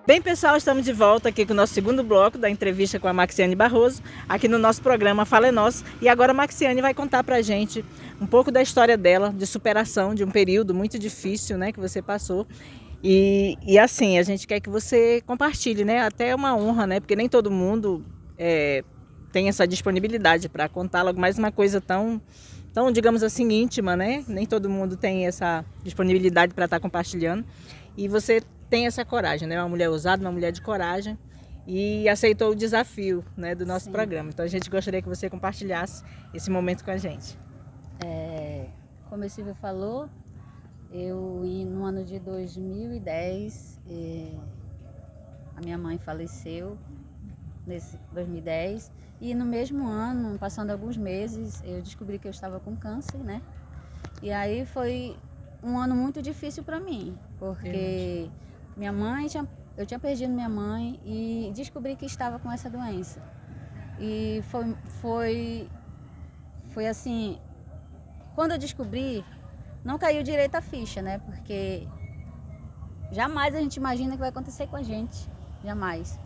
Bem, pessoal, estamos de volta aqui com o nosso segundo bloco da entrevista com a Maxiane Barroso, aqui no nosso programa Fala é Nosso. E agora a Maxiane vai contar pra gente um pouco da história dela, de superação de um período muito difícil, né, que você passou. E assim, a gente quer que você compartilhe, né, até é uma honra, né, porque nem todo mundo tem essa disponibilidade para contar logo mais uma coisa tão, digamos assim, íntima, né? Nem todo mundo tem essa disponibilidade para estar compartilhando. E você tem essa coragem, né? Uma mulher ousada, uma mulher de coragem, e aceitou o desafio, né, do nosso programa. Então a gente gostaria que você compartilhasse esse momento com a gente. Como a Silvia falou, no ano de 2010, a minha mãe faleceu, nesse 2010, e no mesmo ano, passando alguns meses, eu descobri que eu estava com câncer, né? E aí foi um ano muito difícil para mim, porque eu tinha perdido minha mãe e descobri que estava com essa doença. E foi assim, quando eu descobri, não caiu direito a ficha, né? Porque jamais a gente imagina que vai acontecer com a gente, jamais.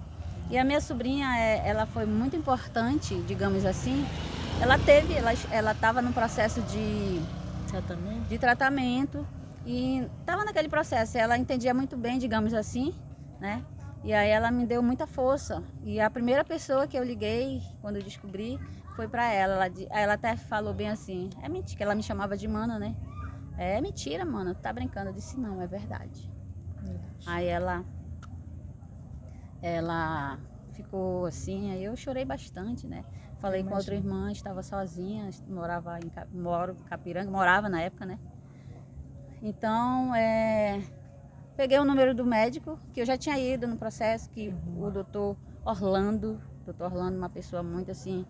E a minha sobrinha, ela foi muito importante, digamos assim. Ela estava no processo de tratamento e estava naquele processo. Ela entendia muito bem, digamos assim, né? E aí ela me deu muita força. E a primeira pessoa que eu liguei, quando eu descobri, foi para ela. Ela até falou bem assim, é mentira, que ela me chamava de mana, né? É mentira, mana, tu tá brincando. Eu disse, não, é verdade. Aí ela ficou assim, aí eu chorei bastante, né? Falei com outra irmã, estava sozinha, morava em Capiranga, morava na época, né? Então, peguei o número do médico, que eu já tinha ido no processo, que o doutor Orlando, uma pessoa muito assim,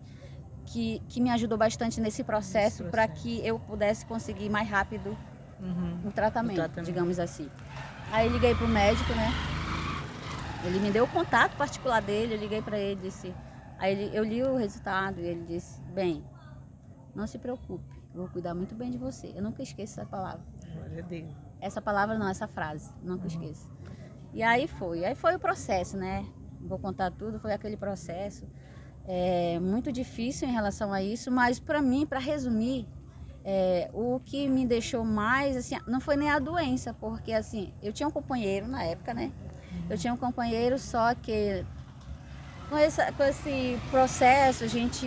que me ajudou bastante nesse processo para que eu pudesse conseguir mais rápido o tratamento, digamos assim. Aí liguei pro médico, né? Ele me deu o contato particular dele, eu liguei para ele, disse... Aí eu li o resultado e ele disse, bem, não se preocupe, eu vou cuidar muito bem de você. Eu nunca esqueço essa palavra. Glória a Deus. Essa palavra não, essa frase, nunca esqueço. E aí foi o processo, né? Vou contar tudo, foi aquele processo. Muito difícil em relação a isso, mas para mim, para resumir, o que me deixou mais, assim, não foi nem a doença, porque assim, eu tinha um companheiro na época, né? Eu tinha um companheiro, só que com esse processo a gente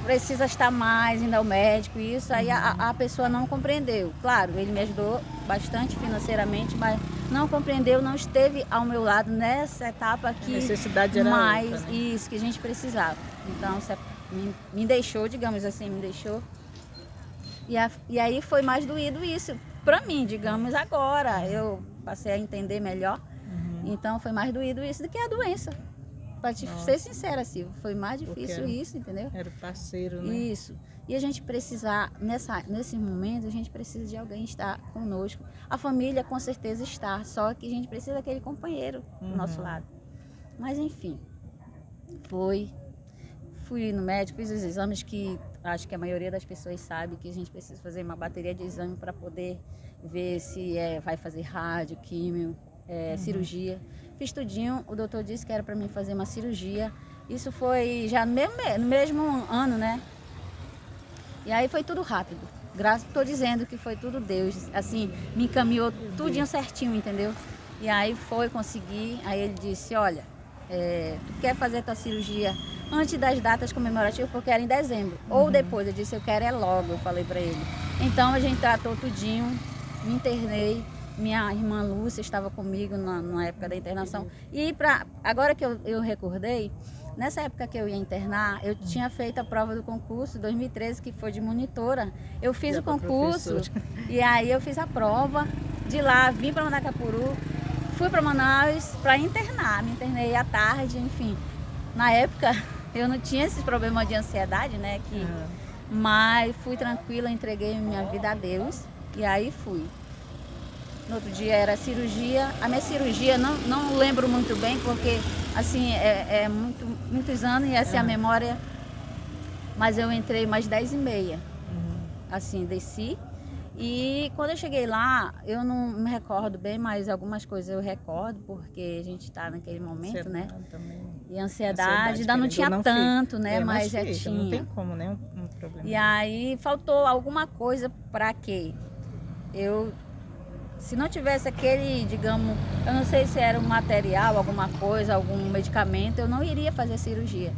precisa estar mais indo ao médico, isso aí a pessoa não compreendeu. Claro, ele me ajudou bastante financeiramente, mas não compreendeu, não esteve ao meu lado nessa etapa que a necessidade era mais outra, né? Isso que a gente precisava. Então me deixou, digamos assim, me deixou. E aí foi mais doído isso para mim, digamos, agora eu passei a entender melhor. Então foi mais doído isso do que a doença. Para te ser sincera, Silvia, foi mais difícil isso, entendeu? Era o parceiro, né? Isso. E a gente precisa, nesse momento, a gente precisa de alguém estar conosco. A família com certeza está, só que a gente precisa daquele companheiro do nosso lado. Mas enfim, fui no médico, fiz os exames que acho que a maioria das pessoas sabe que a gente precisa fazer uma bateria de exame para poder ver se vai fazer rádio, químio, cirurgia. Fiz tudinho, o doutor disse que era para mim fazer uma cirurgia. Isso foi já no mesmo ano, né? E aí foi tudo rápido. Estou dizendo que foi tudo Deus, assim, me encaminhou tudinho certinho, entendeu? E aí consegui. Aí ele disse, olha, tu quer fazer tua cirurgia antes das datas comemorativas, porque era em dezembro, ou depois? Eu disse, eu quero logo, eu falei para ele. Então a gente tratou tudinho, me internei. Minha irmã Lúcia estava comigo na época da internação. E agora que eu recordei, nessa época que eu ia internar, eu tinha feito a prova do concurso 2013, que foi de monitora. Eu fiz o concurso e aí eu fiz a prova. De lá, vim para Manacapuru, fui para Manaus para internar. Me internei à tarde, enfim. Na época, eu não tinha esses problemas de ansiedade, né? Mas fui tranquila, entreguei minha vida a Deus e aí fui. No outro dia era cirurgia. A minha cirurgia, não lembro muito bem, porque assim, muitos anos e assim a memória. Mas eu entrei mais 10h30. Assim, desci E quando eu cheguei lá, eu não me recordo bem, mas algumas coisas eu recordo, porque a gente está naquele momento, né? Também. E a ansiedade ainda não tinha não tanto, fica. né? Mas já fica, tinha. Não tem como, né? Um problema. E aí faltou alguma coisa para quê? Se não tivesse aquele, digamos, eu não sei se era um material, alguma coisa, algum medicamento, eu não iria fazer a cirurgia.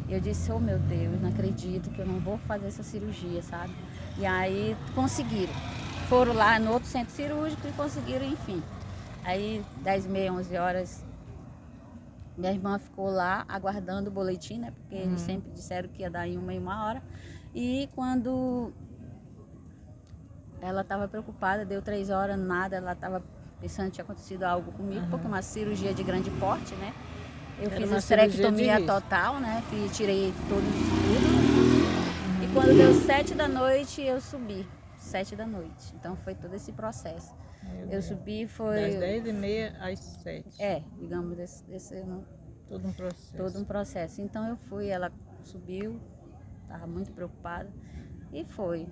Eu disse, oh meu Deus, não acredito que eu não vou fazer essa cirurgia, sabe? E aí conseguiram. Foram lá no outro centro cirúrgico e conseguiram, enfim. Aí 10h30, 11h, minha irmã ficou lá aguardando o boletim, né? Porque eles sempre disseram que ia dar em 1h30. E quando ela estava preocupada, deu 3h, nada, ela estava pensando que tinha acontecido algo comigo, porque uma cirurgia de grande porte, né? Eu fiz esterectomia total, né? Tirei tudo. E quando deu 7h eu subi. 7h. Então foi todo esse processo. Eu subi, foi... Das 10h30 às 7h. Digamos, Todo um processo. Todo um processo. Então eu fui, ela subiu, estava muito preocupada. E foi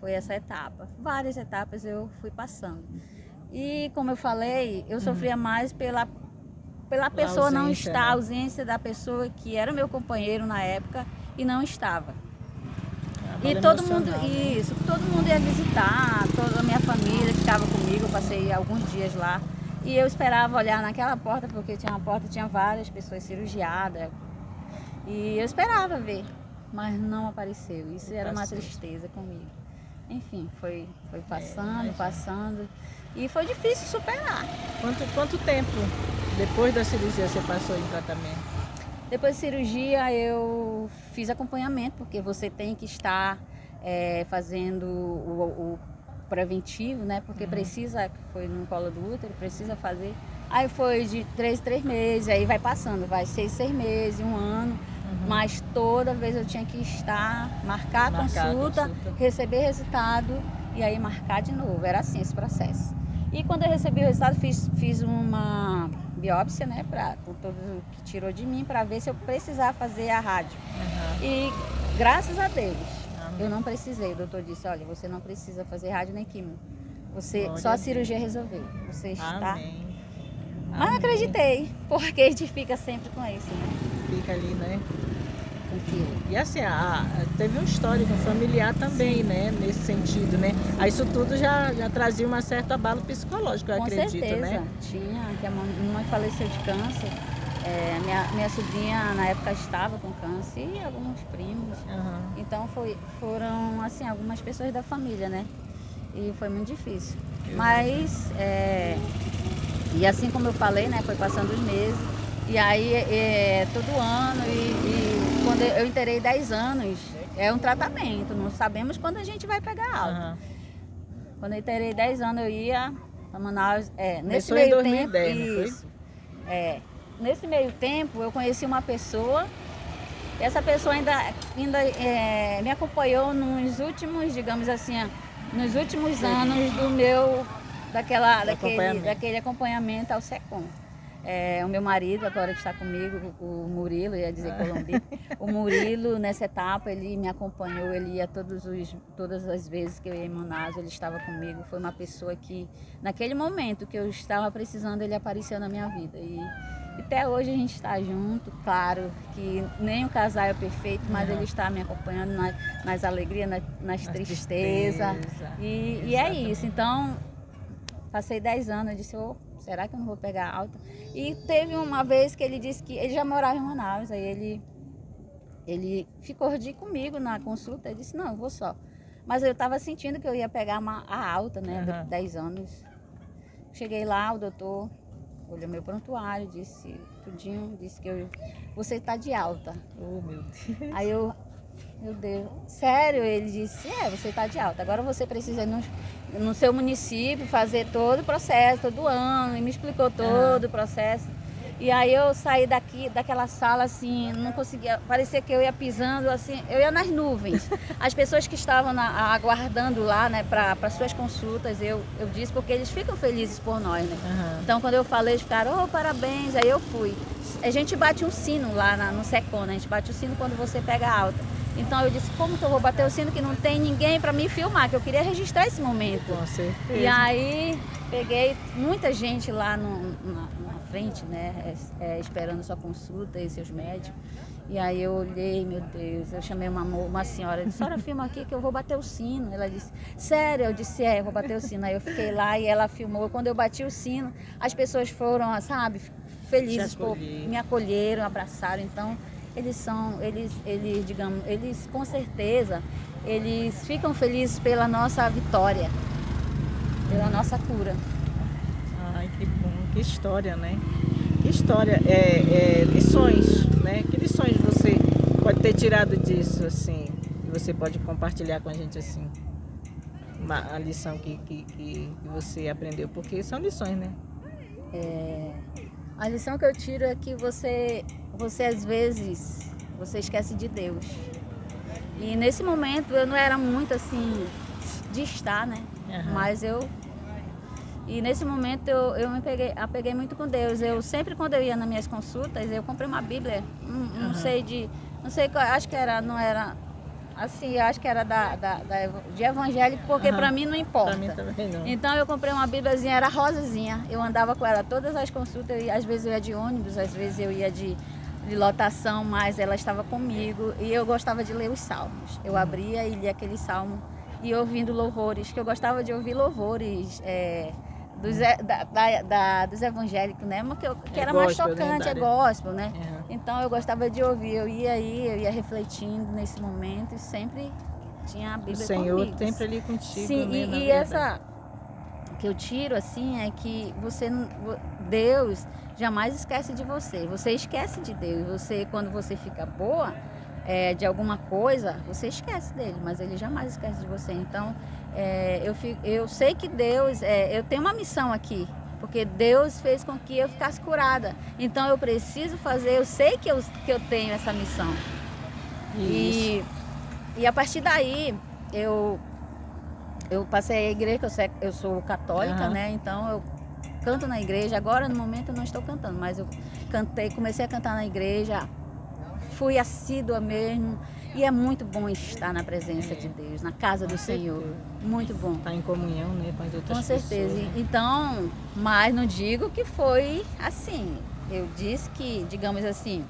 essa etapa. Várias etapas eu fui passando. E como eu falei, eu sofria mais pela pessoa não estar, a ausência da pessoa que era o meu companheiro na época e não estava. E todo mundo, todo mundo ia visitar, toda a minha família ficava comigo, eu passei alguns dias lá. E eu esperava olhar naquela porta, porque tinha uma porta, tinha várias pessoas cirurgiadas. E eu esperava ver, mas não apareceu. Isso era uma tristeza comigo. Enfim, foi passando. E foi difícil superar. Quanto tempo depois da cirurgia você passou em tratamento? Depois da cirurgia eu fiz acompanhamento, porque você tem que estar fazendo o preventivo, né? Porque precisa, foi no colo do útero, precisa fazer. Aí foi de 3 meses, aí vai passando, vai 6 meses, 1 ano. Mas toda vez eu tinha que marcar a consulta, receber resultado e aí marcar de novo. Era assim esse processo. E quando eu recebi o resultado, fiz uma biópsia, né, com tudo que tirou de mim, para ver se eu precisava fazer a rádio. E graças a Deus, eu não precisei. O doutor disse, olha, você não precisa fazer rádio nem químio. Só a cirurgia resolveu. Você está... Amém. Mas não acreditei, porque a gente fica sempre com isso, né? Fica ali, né? Tranquilo. E assim, teve um histórico familiar também, né? Nesse sentido, né? Aí isso tudo já trazia um certo abalo psicológico, eu acredito, certeza. Né? Tinha, que a mamãe faleceu de câncer. Minha sobrinha na época estava com câncer e alguns primos. Então foram assim, algumas pessoas da família, né? E foi muito difícil. Mas, e assim como eu falei, né? Foi passando os meses. E aí, todo ano, e quando eu inteirei 10 anos, é um tratamento, não sabemos quando a gente vai pegar alta. Quando eu inteirei 10 anos, eu ia para Manaus. Nesse meio em 2010, tempo, não isso. Nesse meio tempo, eu conheci uma pessoa, e essa pessoa ainda me acompanhou nos últimos, digamos assim, nos últimos anos daquele acompanhamento ao SECOM. O meu marido, agora que está comigo, o Murilo, ia dizer Colombi. O Murilo, nessa etapa, ele me acompanhou, ele ia todas as vezes que eu ia em Manaus, ele estava comigo. Foi uma pessoa que, naquele momento que eu estava precisando, ele apareceu na minha vida. E até hoje a gente está junto, claro que nem o casal é perfeito, mas ele está me acompanhando nas alegrias, nas tristezas. E é isso. Então, passei 10 anos, eu disse, será que eu não vou pegar alta? E teve uma vez que ele disse que ele já morava em Manaus, aí ele ficou comigo na consulta, ele disse, não, eu vou só. Mas eu estava sentindo que eu ia pegar a alta, né, de 10 anos. Cheguei lá, o doutor olhou meu prontuário, disse tudinho, disse que você está de alta. Oh, meu Deus. Aí meu Deus, sério? Ele disse, você está de alta. Agora você precisa ir no seu município fazer todo o processo, todo ano. E me explicou todo o processo. E aí eu saí daquela sala assim, não conseguia, parecia que eu ia pisando assim, eu ia nas nuvens. As pessoas que estavam aguardando lá, né, para suas consultas, eu disse, porque eles ficam felizes por nós, né? Então quando eu falei, eles ficaram, parabéns, aí eu fui. A gente bate um sino lá no SECOM, né? A gente bate o sino quando você pega alta. Então eu disse, como que eu vou bater o sino que não tem ninguém para me filmar, que eu queria registrar esse momento. Com certeza. E aí peguei muita gente lá na frente, né, esperando sua consulta e seus médicos. E aí eu olhei, meu Deus, eu chamei uma senhora, disse, senhora, filma aqui que eu vou bater o sino. Ela disse, sério? Eu disse, eu vou bater o sino. Aí eu fiquei lá e ela filmou. Quando eu bati o sino, as pessoas foram, sabe, felizes, me acolheram, abraçaram. Então, eles com certeza, eles ficam felizes pela nossa vitória, pela nossa cura. Ai, que bom, que história, né? Que história, lições, né? Que lições você pode ter tirado disso, assim, que você pode compartilhar com a gente, assim, a lição que você aprendeu, porque são lições, né? A lição que eu tiro é que você às vezes, você esquece de Deus. E nesse momento eu não era muito assim de estar, né? Uhum. Mas e nesse momento eu me apeguei muito com Deus. Eu sempre, quando eu ia nas minhas consultas, eu comprei uma Bíblia. Não sei, acho que não era assim, acho que era de evangélico, porque para mim não importa. Para mim também não. Então eu comprei uma Bíbliazinha, era rosazinha. Eu andava com ela todas as consultas, às vezes eu ia de ônibus, às vezes eu ia de lotação, mas ela estava comigo e eu gostava de ler os salmos. Eu abria e lia aquele salmo e ouvindo louvores, que eu gostava de ouvir louvores dos evangélicos, né? Mas que era mais tocante, é gospel, né? Uhum. Então eu gostava de ouvir, eu ia refletindo nesse momento e sempre tinha a Bíblia comigo. O Senhor sempre ali contigo. Sim, né, e essa que eu tiro assim é que Deus jamais esquece de você. Você esquece de Deus. Você, quando você fica boa de alguma coisa, você esquece dele, mas ele jamais esquece de você. Então, eu sei que Deus, eu tenho uma missão aqui, porque Deus fez com que eu ficasse curada. Então, eu preciso fazer, eu sei que eu tenho essa missão. E a partir daí, eu passei a igreja, eu sou católica, né? Então, eu canto na igreja. Agora, no momento, eu não estou cantando, mas eu comecei a cantar na igreja. Fui assídua mesmo, e é muito bom estar na presença de Deus, na casa do Senhor, muito bom. Estar em comunhão, né, com as outras pessoas. Com certeza, então, mas não digo que foi assim, eu disse que, digamos assim,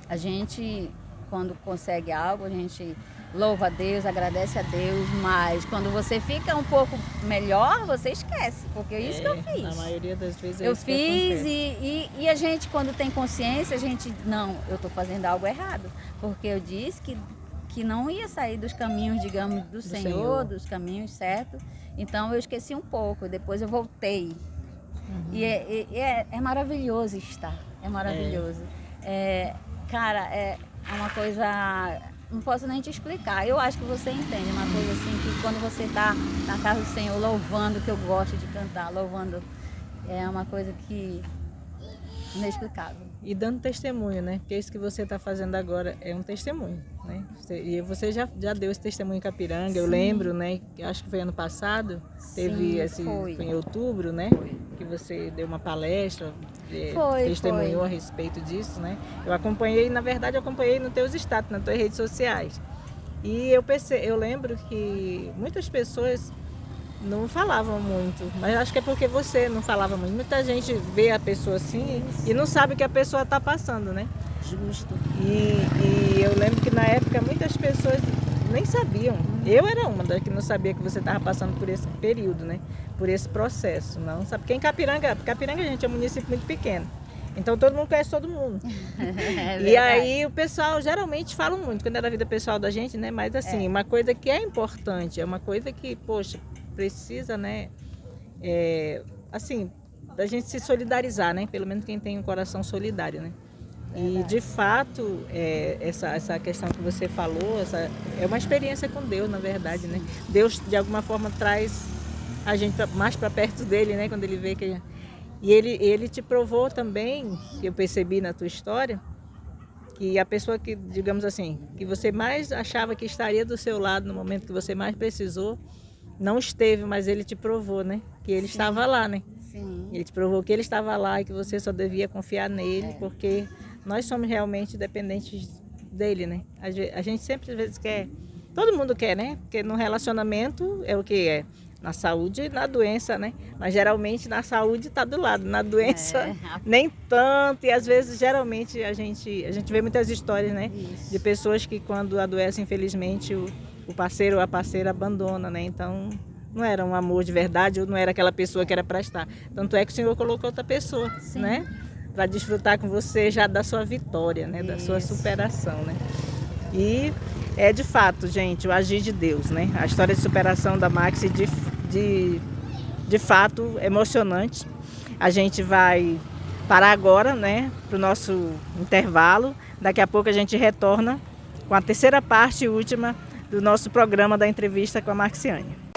a gente, quando consegue algo, a gente louva a Deus, agradece a Deus, mas quando você fica um pouco melhor, você esquece, porque é isso que eu fiz. Na maioria das vezes eu fiz e a gente, quando tem consciência, a gente, não, eu estou fazendo algo errado, porque eu disse que não ia sair dos caminhos, digamos, do Senhor, dos caminhos certos, então eu esqueci um pouco, depois eu voltei. Uhum. E é maravilhoso estar, é maravilhoso. Cara, é uma coisa... Não posso nem te explicar. Eu acho que você entende. Uma coisa assim que quando você está na casa do Senhor louvando, que eu gosto de cantar, louvando, é uma coisa que inexplicável. E dando testemunho, né? Porque isso que você está fazendo agora é um testemunho, né? E você já deu esse testemunho em Capiranga. Sim. Eu lembro, né? Acho que foi ano passado. Teve foi em outubro, né? Que você deu uma palestra, testemunhou a respeito disso, né? Eu acompanhei, na verdade, nos teus status, nas tuas redes sociais. E eu lembro que muitas pessoas não falavam muito, mas acho que é porque você não falava muito. Muita gente vê a pessoa assim e não sabe o que a pessoa está passando, né? Justo. E eu lembro que na época muitas pessoas nem sabiam. Eu era uma das que não sabia que você estava passando por esse período, né? Por esse processo. Não sabe? Porque em Capiranga, gente, é um município muito pequeno. Então todo mundo conhece todo mundo. E aí o pessoal geralmente fala muito, quando é da vida pessoal da gente, né? Mas assim, uma coisa que é importante, é uma coisa que, poxa, precisa, né? Assim, da gente se solidarizar, né? Pelo menos quem tem um coração solidário, né? E de fato, essa questão que você falou, é uma experiência com Deus, na verdade, né? Deus de alguma forma traz a gente mais para perto dele, né? Quando ele vê que... E ele te provou também, que eu percebi na tua história, que a pessoa que, digamos assim, que você mais achava que estaria do seu lado no momento que você mais precisou, não esteve, mas ele te provou, né? Que ele estava lá, né? Sim. Ele te provou que ele estava lá e que você só devia confiar nele, porque nós somos realmente dependentes dele, né? A gente sempre às vezes quer, todo mundo quer, né? Porque no relacionamento é o que é. Na saúde e na doença, né? Mas geralmente na saúde está do lado, na doença nem tanto. E às vezes, geralmente, a gente vê muitas histórias, né? Isso. De pessoas que quando adoecem, infelizmente, o parceiro ou a parceira abandona, né? Então, não era um amor de verdade, ou não era aquela pessoa que era para estar. Tanto é que o Senhor colocou outra pessoa, Sim. né? Para desfrutar com você já da sua vitória, né? Da sua Isso. superação, né? E é de fato, gente, o agir de Deus, né? A história de superação da Maxi de fato emocionante. A gente vai parar agora, né? Para o nosso intervalo. Daqui a pouco a gente retorna com a terceira parte e última do nosso programa da entrevista com a Maxiane.